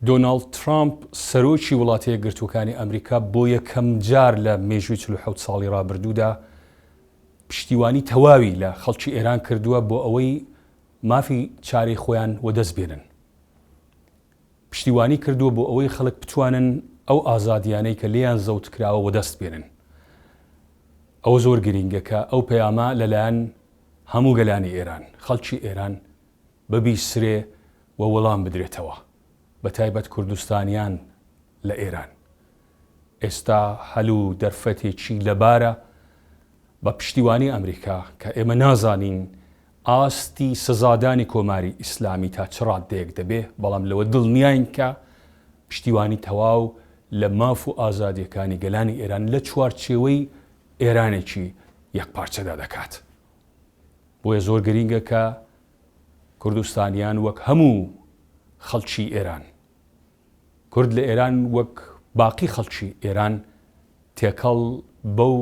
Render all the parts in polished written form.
دۆناڵد ترامپ سەرۆکی وڵاتە یەکگرتووەکانی ئەمریکا بۆ یەکەم جار لە مێژووی 47 ساڵی ڕابردوودا پشتیوانی تەواوی لە خەڵکی ئێران کردووە بۆ ئەوەی مافی چارەی خۆیان وەدەست بێنن. پشتیوانی کردووە بۆ ئەوەی خەڵک بتوانن ئەو ئازادیانەی کە لێیان زەوت کراوە وەدەست بێنن. ئەوە زۆر گرینگە کە ئەو پەیامە لەلایەن هەموو گەلانی ئێران، خەڵکی ئێران ببیسرێ و وەڵام بدرێتەوە، بە تایبەت کوردستانیان لە ئێران. ئێستا هەلوو دەرفەتێکی لەبارە بە پشتیوانی ئەمریکا کە ئێمە نازانین ئاستی سزادانی کۆماری ئیسلامی تا چ ڕادەیەک دەبێ، بەڵام لەوە دڵنیاین کە پشتیوانی تەواو لە ماف و ئازادیەکانی گەلانی ئێران لە چوارچێوەی ئێرانێکی یەکپارچەدا دەکات. بۆیە زۆر گرینگە کە کوردستانیان وەک هەموو خەڵکی ئێران، کورد لە ئێران وەک باقی خەڵکی ئێران تێکەڵ بەو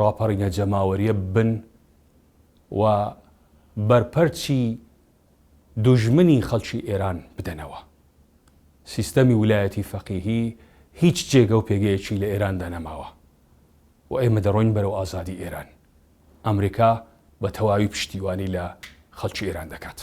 ڕاپەڕینە جەماوەریە بن و بەرپەرچی دوژمنی خەڵکی ئێران بدەنەوە. سیستەمی ویلایەتی فەقیهی هیچ جێگە و پێگەیەکی لە ئێراندا نەماوە و ئێمە دەڕۆین بەرەو ئازادی ئێران. ئەمریکا بە تەواوی پشتیوانی لە خەڵکی ئێران دەکات.